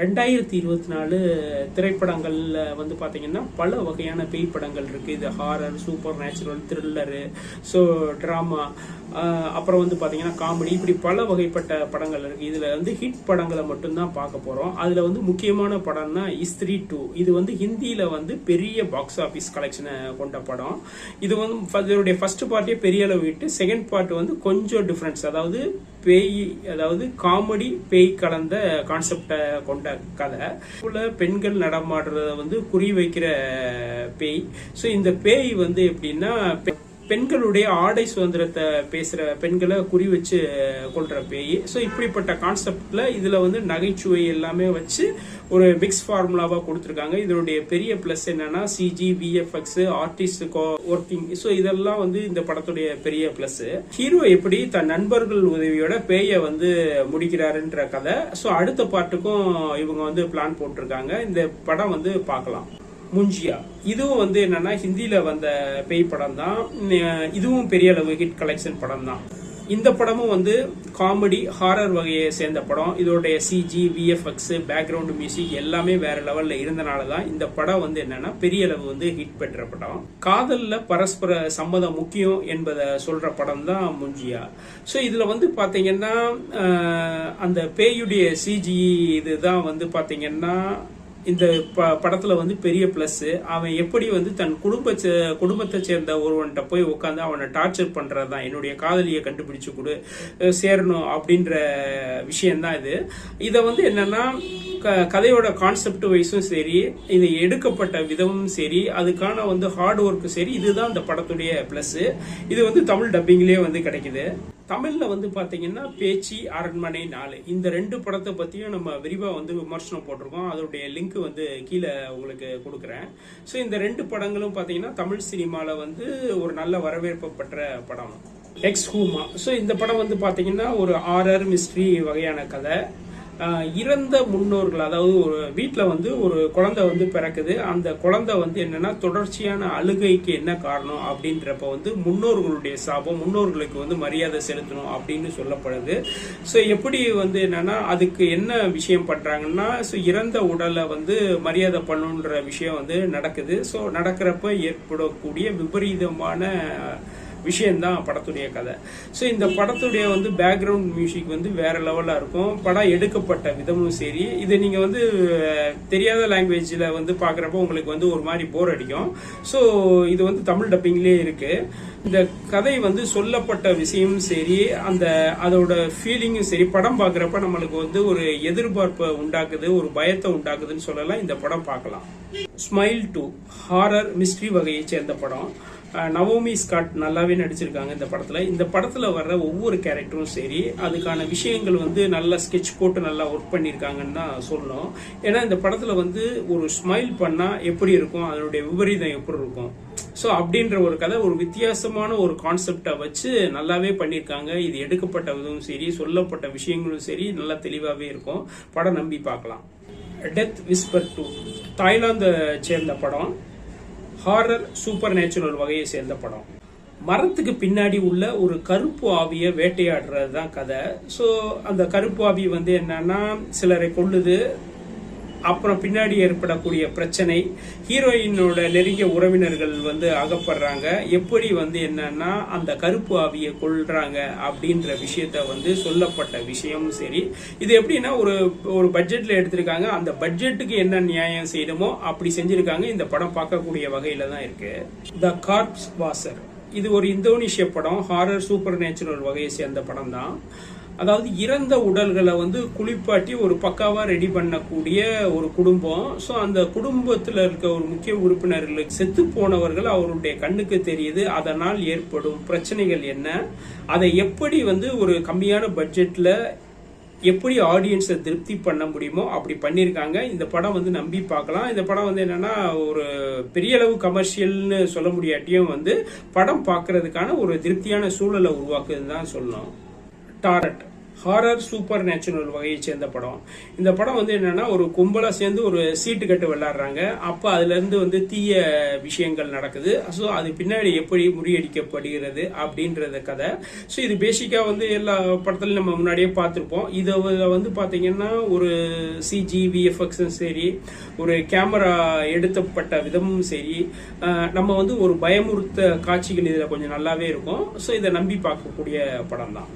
2024 திரைப்படங்கள்ல வந்து பாத்தீங்கன்னா பல வகையான பேய் படங்கள் இருக்கு. இது horror, super natural, thriller, so drama, அப்புறம் வந்து பாத்தீங்கன்னா காமெடி, இப்படி பல வகைப்பட்ட படங்கள் இருக்கு. இதுல வந்து ஹிட் படங்களை மட்டும்தான் பார்க்க போறோம். அதுல வந்து முக்கியமான படம்னா இஸ்திரி 2. இது வந்து ஹிந்தியில வந்து பெரிய பாக்ஸ் ஆபீஸ் கலெக்ஷனை கொண்ட படம். இது வந்து இதனுடைய ஃபர்ஸ்ட் பார்ட்டே பெரிய அளவு விட்டு, செகண்ட் பார்ட் வந்து கொஞ்சம் டிஃபரன்ஸ், அதாவது பேய், அதாவது காமெடி பேய் கலந்த கான்செப்டை கொண்ட கதை. பெண்கள் நடமாடுறத வந்து குறி வைக்கிற பேய். ஸோ இந்த பேய் வந்து எப்படின்னா, பெண்களுடைய ஆடை சுதந்திரத்தை பேசுற பெண்களை குறி வச்சு கொள்ற பேய். ஸோ இப்படிப்பட்ட கான்செப்ட்ல இதுல வந்து நகைச்சுவை எல்லாமே வச்சு ஒரு மிக்ஸ் ஃபார்முலாவா கொடுத்துருக்காங்க. இதனுடைய பெரிய பிளஸ் என்னன்னா CG, VFX, artist working. So இதெல்லாம் வந்து இந்த படத்துடைய பெரிய பிளஸ். ஹீரோ எப்படி தன் நண்பர்கள் உதவியோட பேயை வந்து முடிக்கிறாருன்ற கதை. ஸோ அடுத்த பார்ட்டுக்கும் இவங்க வந்து பிளான் போட்டிருக்காங்க. இந்த படம் வந்து பார்க்கலாம். முஞ்சியா, இதுவும் வந்து என்னன்னா ஹிந்தியில வந்த பேய் படம் தான். இதுவும் பெரிய அளவு ஹிட் கலெக்ஷன் படம் தான். இந்த படமும் வந்து காமெடி ஹாரர் வகையை சேர்ந்த படம். இதோடைய சிஜி, விஎஃப்எக்ஸ், பேக்ரவுண்ட் மியூசிக் எல்லாமே வேற லெவல்ல இருந்தனால தான் இந்த படம் வந்து என்னன்னா பெரிய அளவு வந்து ஹிட் பெற்ற படம். காதல்ல பரஸ்பர சம்மதம் முக்கியம் என்பதை சொல்ற படம் தான் முஞ்சியா. ஸோ இதுல வந்து பாத்தீங்கன்னா அந்த பேயுடைய சிஜி இதுதான் வந்து பாத்தீங்கன்னா இந்த படத்துல வந்து பெரிய பிளஸ். அவன் எப்படி வந்து தன் குடும்பத்தை சேர்ந்த ஒருவன்கிட்ட போய் உட்காந்து அவனை டார்ச்சர் பண்றதுதான், என்னுடைய காதலியை கண்டுபிடிச்சு கொடு, சேரணும் அப்படின்ற விஷயம்தான் இது. இதை வந்து என்னன்னா கதையோட கான்செப்ட் வைஸும் சரி, இது எடுக்கப்பட்ட விதமும் சரி, அதுக்கான வந்து ஹார்ட் ஒர்க்கும் சரி, இதுதான் இந்த படத்துடைய பிளஸ். இது வந்து தமிழ் டப்பிங்லயே வந்து கிடைக்குது. தமிழ்ல வந்து பாத்தீங்கன்னா பேச்சி, அரண்மனை 4, இந்த 2 படத்தை பத்தியும் நம்ம விரிவா வந்து விமர்சனம் போட்டிருக்கோம். அதோடைய லிங்க் வந்து கீழே உங்களுக்கு கொடுக்குறேன். ஸோ இந்த 2 படங்களும் பாத்தீங்கன்னா தமிழ் சினிமால வந்து ஒரு நல்ல வரவேற்பு பெற்ற படம். எக்ஸ் ஹூமா. ஸோ இந்த படம் வந்து பாத்தீங்கன்னா ஒரு ஹாரர் மிஸ்ட்ரி வகையான கதை. இறந்த முன்னோர்கள், அதாவது ஒரு வீட்டில் வந்து ஒரு குழந்தை வந்து பிறக்குது. அந்த குழந்தை வந்து என்னன்னா தொடர்ச்சியான அழுகைக்கு என்ன காரணம் அப்படின்றப்ப வந்து முன்னோர்களுடைய சாபம், முன்னோர்களுக்கு வந்து மரியாதை செலுத்தணும் அப்படின்னு சொல்லப்படுது. ஸோ எப்படி வந்து என்னன்னா அதுக்கு என்ன விஷயம் பண்றாங்கன்னா, ஸோ இறந்த உடலை வந்து மரியாதை பண்ணணுன்ற விஷயம் வந்து நடக்குது. ஸோ நடக்கிறப்ப ஏற்படக்கூடிய விபரீதமான விஷயம்தான் படத்துடைய கதை. ஸோ இந்த படத்துடைய வந்து பேக்ரவுண்ட் மியூசிக் வந்து வேற லெவலா இருக்கும். படம் எடுக்கப்பட்ட விதமும் சரி, இது நீங்க வந்து தெரியாத லாங்குவேஜ்ல வந்து பாக்குறப்ப உங்களுக்கு வந்து ஒரு மாதிரி போர் அடிக்கும். ஸோ இது வந்து தமிழ் டப்பிங்லேயே இருக்கு. இந்த கதை வந்து சொல்லப்பட்ட விஷயமும் சரி, அதோட ஃபீலிங்கும் சரி, படம் பாக்குறப்ப நம்மளுக்கு வந்து ஒரு எதிர்பார்ப்பை உண்டாக்குது, ஒரு பயத்தை உண்டாக்குதுன்னு சொல்லலாம். இந்த படம் பார்க்கலாம். ஸ்மைல் 2 ஹாரர் மிஸ்ட்ரி வகையை சேர்ந்த படம். நவோமி ஸ்காட் நல்லாவே நடிச்சிருக்காங்க இந்த படத்துல. இந்த படத்துல வர்ற ஒவ்வொரு கேரக்டரும் சரி, அதுக்கான விஷயங்கள் வந்து நல்லா ஸ்கெட்ச் போட்டு நல்லா ஒர்க் பண்ணிருக்காங்கன்னு தான் சொல்லணும். ஏன்னா இந்த படத்துல வந்து ஒரு ஸ்மைல் பண்ணா எப்படி இருக்கும், அதனுடைய விபரீதம் எப்படி இருக்கும், ஸோ அப்படின்ற ஒரு கதை, ஒரு வித்தியாசமான ஒரு கான்செப்டை வச்சு நல்லாவே பண்ணியிருக்காங்க. இது எடுக்கப்பட்ட விதமும் சரி, சொல்லப்பட்ட விஷயங்களும் சரி, நல்லா தெளிவாகவே இருக்கும். படம் நம்பி பார்க்கலாம். டெத் விஸ்பர் 2 தாய்லாந்தை சேர்ந்த படம். ஹாரர் சூப்பர் நேச்சுரல் வகையை சேர்ந்த படம். மரத்துக்கு பின்னாடி உள்ள ஒரு கருப்பு ஆவியை வேட்டையாடுறது தான் கதை. ஸோ அந்த கருப்பு ஆவி வந்து என்னன்னா சிலரை கொல்லுது. அப்புறம் பின்னாடி ஏற்படக்கூடிய பிரச்சனை, ஹீரோயினோட நெருங்கிய உறவினர்கள் வந்து அகப்படுறாங்க. எப்படி வந்து என்னன்னா அந்த கருப்பு ஆவியை கொல்றாங்க அப்படின்ற விஷயத்த வந்து சொல்லப்பட்ட விஷயமும் சரி. இது எப்படின்னா ஒரு பட்ஜெட்ல எடுத்திருக்காங்க. அந்த பட்ஜெட்டுக்கு என்ன நியாயம் செய்யணுமோ அப்படி செஞ்சிருக்காங்க. இந்த படம் பார்க்கக்கூடிய வகையில தான் இருக்கு. த கார்ப்ஸ் வாசர், இது ஒரு இந்தோனேஷிய படம். ஹாரர் சூப்பர் நேச்சுரல் வகையை சேர்ந்த படம் தான். அதாவது இறந்த உடல்களை வந்து குளிப்பாட்டி ஒரு பக்காவா ரெடி பண்ணக்கூடிய ஒரு குடும்பம். ஸோ அந்த குடும்பத்தில் இருக்க ஒரு முக்கிய உறுப்பினர்களுக்கு செத்து போனவர்கள் அவருடைய கண்ணுக்கு தெரியுது. அதனால் ஏற்படும் பிரச்சனைகள் என்ன, அதை எப்படி வந்து ஒரு கம்மியான பட்ஜெட்ல எப்படி ஆடியன்ஸை திருப்தி பண்ண முடியுமோ அப்படி பண்ணியிருக்காங்க. இந்த படம் வந்து நம்பி பார்க்கலாம். இந்த படம் வந்து என்னன்னா ஒரு பெரிய அளவு கமர்ஷியல்னு சொல்ல முடியாட்டியும் வந்து படம் பார்க்கறதுக்கான ஒரு திருப்தியான சூழலை உருவாக்குதுன்னு தான் சொல்லணும். டாரட் ஹாரர் சூப்பர் நேச்சுரல் வகையை சேர்ந்த படம். இந்த படம் வந்து என்னன்னா ஒரு கும்பலா சேர்ந்து ஒரு சீட்டு கட்டு விளையாடுறாங்க. அப்ப அதுல இருந்து வந்து தீய விஷயங்கள் நடக்குது. ஸோ அது பின்னாடி எப்படி முறியடிக்கப்படுகிறது அப்படின்றத கதை. ஸோ இது பேசிக்கா வந்து எல்லா படத்துலையும் நம்ம முன்னாடியே பார்த்துருப்போம். இதை வந்து பாத்தீங்கன்னா ஒரு சிஜி விஎஃப்எக்ஸும் சரி, ஒரு கேமரா எடுத்தப்பட்ட விதமும் சரி, நம்ம வந்து ஒரு பயமுறுத்த காட்சிகள் இதுல கொஞ்சம் நல்லாவே இருக்கும். ஸோ இதை நம்பி பார்க்கக்கூடிய படம் தான்.